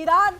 Iran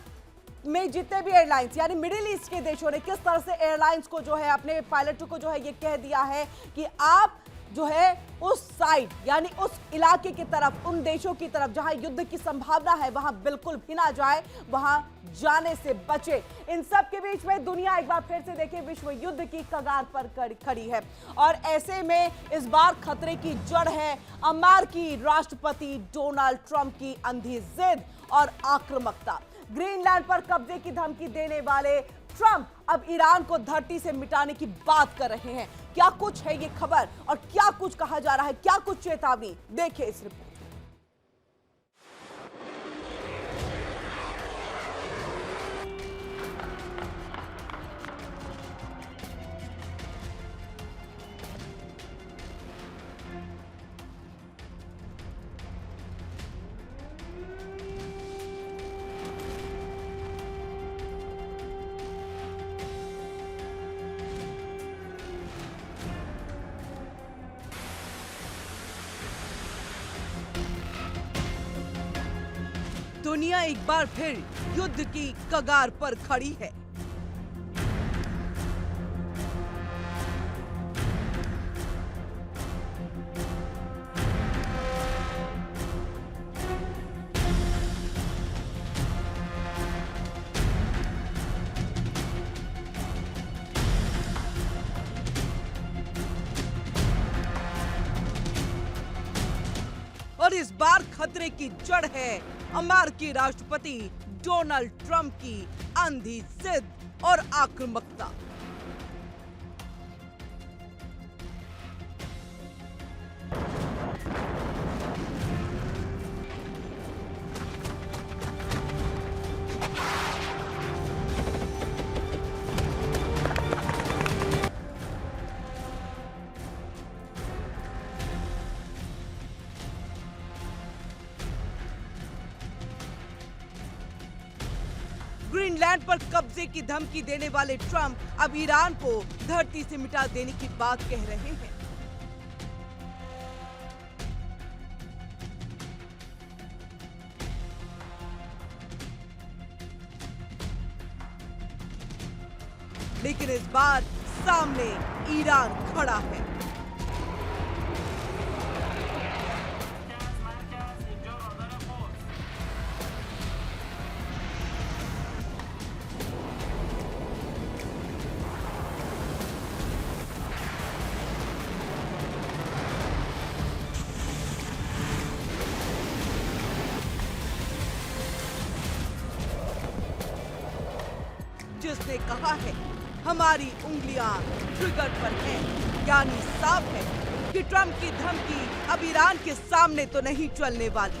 में जितने भी एयरलाइंस यानी मिडिल ईस्ट के देशों ने किस तरह से एयरलाइंस को जो है अपने पायलटों को जो है ये कह दिया है कि आप जो है उस साइड यानी उस इलाके की तरफ, उन देशों की तरफ जहां युद्ध की संभावना है वहां बिल्कुल भी ना जाए, वहां जाने से बचे। इन सब के बीच में दुनिया एक बार फिर से देखिए विश्व युद्ध की कगार पर खड़ी है और ऐसे में इस बार खतरे की जड़ है अमेरिकी राष्ट्रपति डोनाल्ड ट्रंप की अंधी जिद और आक्रामकता। ग्रीनलैंड पर कब्जे की धमकी देने वाले ट्रंप अब ईरान को धरती से मिटाने की बात कर रहे हैं। क्या कुछ है ये खबर और क्या कुछ कहा जा रहा है, क्या कुछ चेतावनी, देखिए इस रिपोर्ट। दुनिया एक बार फिर युद्ध की कगार पर खड़ी है। और इस बार खतरे की जड़ है अमेरिकी राष्ट्रपति डोनाल्ड ट्रंप की अंधी जिद और आक्रामकता। ग्रीनलैंड पर कब्जे की धमकी देने वाले ट्रंप अब ईरान को धरती से मिटा देने की बात कह रहे हैं। लेकिन इस बार सामने ईरान खड़ा है। जिसने कहा है हमारी उंगलियां ट्रिगर पर हैं, यानी साफ है कि ट्रंप की धमकी अब ईरान के सामने तो नहीं चलने वाली।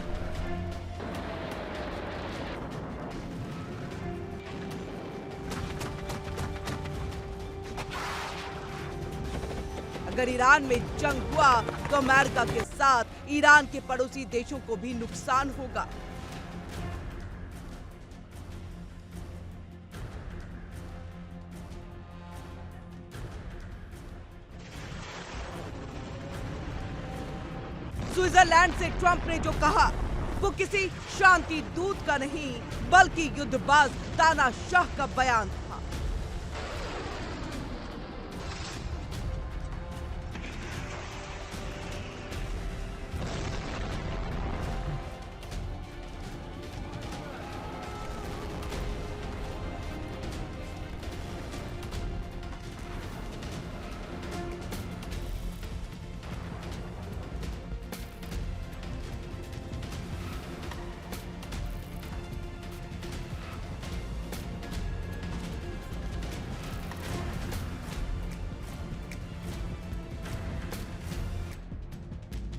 अगर ईरान में जंग हुआ तो अमेरिका के साथ ईरान के पड़ोसी देशों को भी नुकसान होगा। स्विट्जरलैंड से ट्रंप ने जो कहा वो किसी शांति दूत का नहीं बल्कि युद्धबाज तानाशाह का बयान था।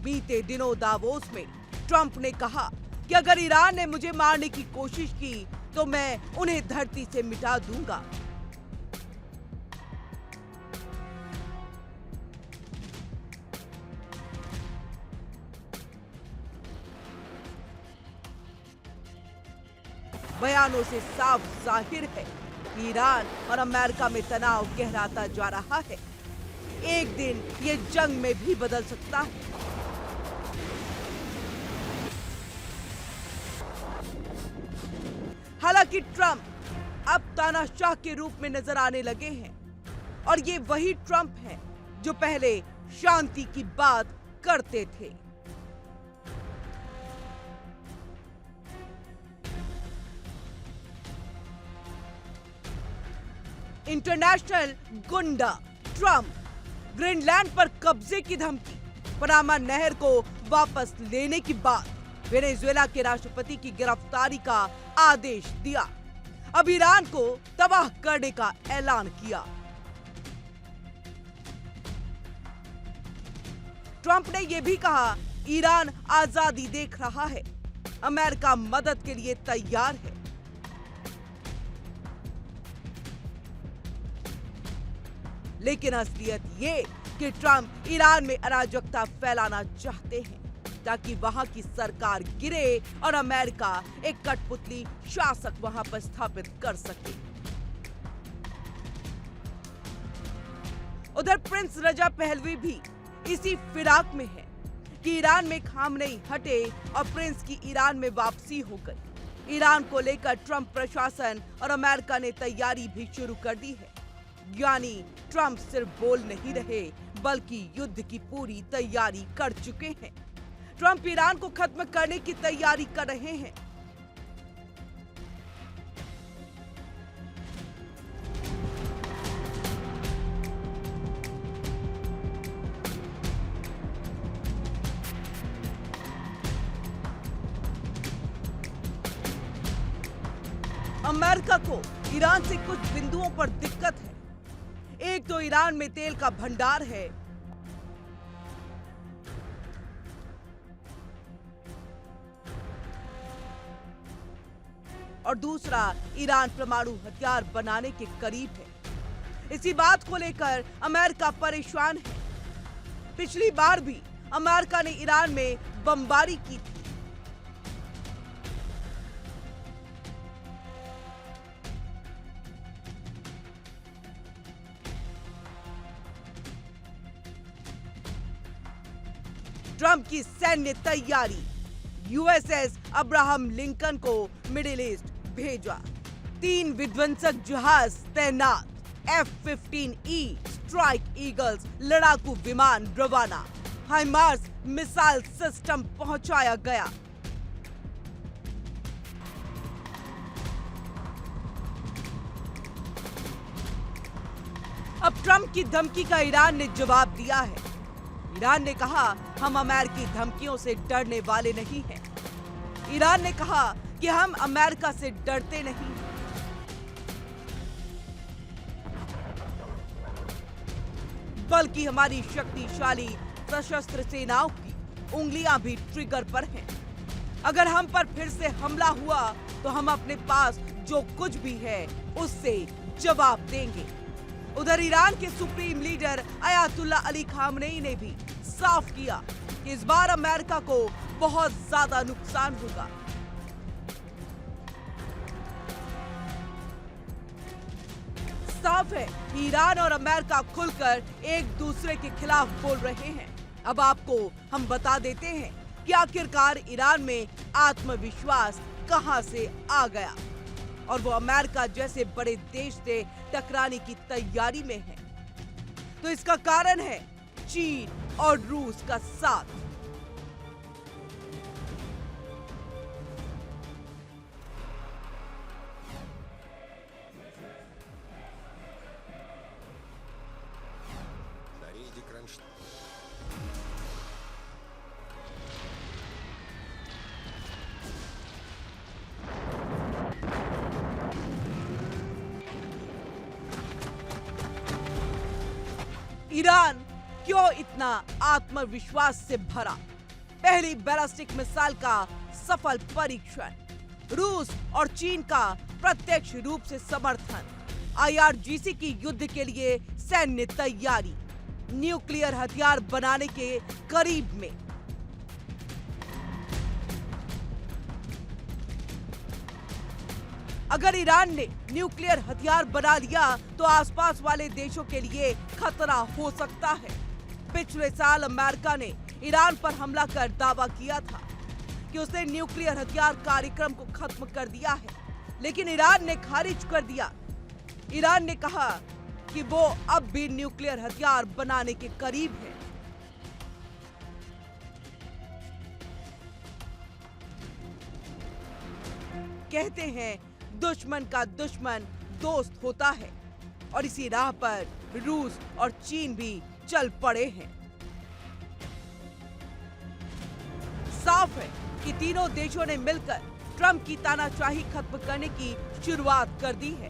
बीते दिनों दावोस में ट्रंप ने कहा कि अगर ईरान ने मुझे मारने की कोशिश की तो मैं उन्हें धरती से मिटा दूंगा। बयानों से साफ जाहिर है कि ईरान और अमेरिका में तनाव गहराता जा रहा है। एक दिन ये जंग में भी बदल सकता है। हालांकि ट्रंप अब तानाशाह के रूप में नजर आने लगे हैं और ये वही ट्रंप हैं जो पहले शांति की बात करते थे। इंटरनेशनल गुंडा ट्रंप, ग्रीनलैंड पर कब्जे की धमकी, पनामा नहर को वापस लेने की बात, वेनेजुएला के राष्ट्रपति की गिरफ्तारी का आदेश दिया, अब ईरान को तबाह करने का ऐलान किया। ट्रंप ने यह भी कहा, ईरान आजादी देख रहा है, अमेरिका मदद के लिए तैयार है। लेकिन असलियत ये कि ट्रंप ईरान में अराजकता फैलाना चाहते हैं ताकि वहां की सरकार गिरे और अमेरिका एक कठपुतली शासक वहां पर स्थापित कर सके। उधर प्रिंस रजा पहलवी भी इसी फिराक में है कि ईरान में खामनेई हटे और प्रिंस की ईरान में वापसी हो गई। ईरान को लेकर ट्रंप प्रशासन और अमेरिका ने तैयारी भी शुरू कर दी है, यानी ट्रंप सिर्फ बोल नहीं रहे बल्कि युद्ध की पूरी तैयारी कर चुके हैं। ट्रंप ईरान को खत्म करने की तैयारी कर रहे हैं। अमेरिका को ईरान से कुछ बिंदुओं पर दिक्कत है। एक तो ईरान में तेल का भंडार है, और दूसरा ईरान परमाणु हथियार बनाने के करीब है। इसी बात को लेकर अमेरिका परेशान है। पिछली बार भी अमेरिका ने ईरान में बमबारी की थी। ट्रंप की सैन्य तैयारी, यूएसएस अब्राहम लिंकन को मिडिल ईस्ट भेजा, 3 विध्वंसक जहाज तैनात, F-15E स्ट्राइक ईगल्स लड़ाकू विमान रवाना, हाइमार्स मिसाइल सिस्टम पहुंचाया गया। अब ट्रंप की धमकी का ईरान ने जवाब दिया है। ईरान ने कहा, हम अमेरिकी धमकियों से डरने वाले नहीं हैं। ईरान ने कहा कि हम अमेरिका से डरते नहीं हैं। बल्कि हमारी शक्तिशाली सशस्त्र सेनाओं की उंगलियां भी ट्रिगर पर हैं। अगर हम पर फिर से हमला हुआ तो हम अपने पास जो कुछ भी है उससे जवाब देंगे। उधर ईरान के supreme leader Ayatollah Ali Khamenei ने भी साफ किया कि इस बार अमेरिका को बहुत ज्यादा नुकसान होगा। साफ है कि ईरान और अमेरिका खुलकर एक दूसरे के खिलाफ बोल रहे हैं। अब आपको हम बता देते हैं कि आखिरकार ईरान में आत्मविश्वास कहां से आ गया और वो अमेरिका जैसे बड़े देश से टकराने की तैयारी में है। तो इसका कारण है चीन और रूस का साथ। ईरान क्यों इतना आत्मविश्वास से भरा? पहली बैलिस्टिक मिसाइल का सफल परीक्षण, रूस और चीन का प्रत्यक्ष रूप से समर्थन, IRGC की युद्ध के लिए सैन्य तैयारी, न्यूक्लियर हथियार बनाने के करीब में। अगर ईरान ने न्यूक्लियर हथियार बना लिया तो आसपास वाले देशों के लिए खतरा हो सकता है। पिछले साल अमेरिका ने ईरान पर हमला कर दावा किया था कि उसने न्यूक्लियर हथियार कार्यक्रम को खत्म कर दिया है। लेकिन ईरान ने खारिज कर दिया। ईरान ने कहा कि वो अब भी न्यूक्लियर हथियार बनाने के करीब है। कहते हैं दुश्मन का दुश्मन दोस्त होता है और इसी राह पर रूस और चीन भी चल पड़े हैं। साफ है कि तीनों देशों ने मिलकर ट्रंप की तानाशाही खत्म करने की शुरुआत कर दी है।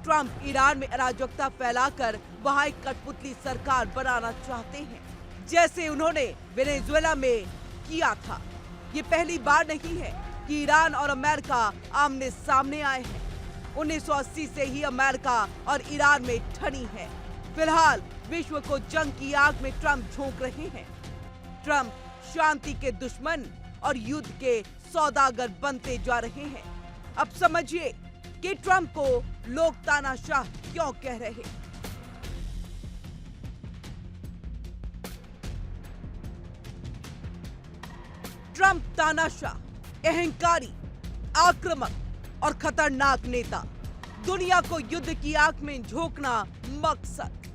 ट्रंप ईरान में अराजकता फैलाकर वहां एक कठपुतली सरकार बनाना चाहते हैं, जैसे उन्होंने वेनेजुएला में किया था। ये पहली बार नहीं है कि ईरान और अमेरिका आमने सामने आए हैं। 1980 से ही अमेरिका और ईरान में ठनी है। फिलहाल विश्व को जंग की आग में ट्रंप झोंक रहे हैं। ट्रंप शांति के दुश्मन और युद्ध के सौदागर बनते जा रहे हैं। अब समझिए कि ट्रंप को लोग तानाशाह क्यों कह रहे हैं। ट्रंप तानाशाह, अहंकारी, आक्रामक और खतरनाक नेता। दुनिया को युद्ध की आग में झोंकना मकसद।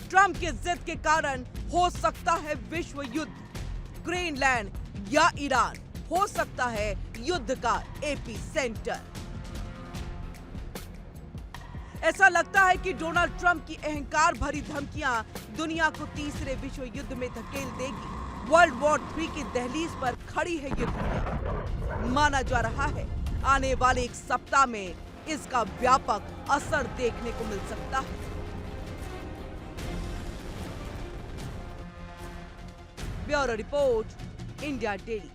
ट्रंप के जिद के कारण हो सकता है विश्व युद्ध। ग्रीनलैंड या ईरान हो सकता है युद्ध का एपी सेंटर। ऐसा लगता है कि डोनाल्ड ट्रंप की अहंकार भरी धमकियां दुनिया को तीसरे विश्व युद्ध में धकेल देगी। वर्ल्ड वॉर 3 की दहलीज पर खड़ी है ये दुनिया। माना जा रहा है आने वाले एक सप्ताह में इसका व्यापक असर देखने को मिल सकता है। Bureau report, India daily.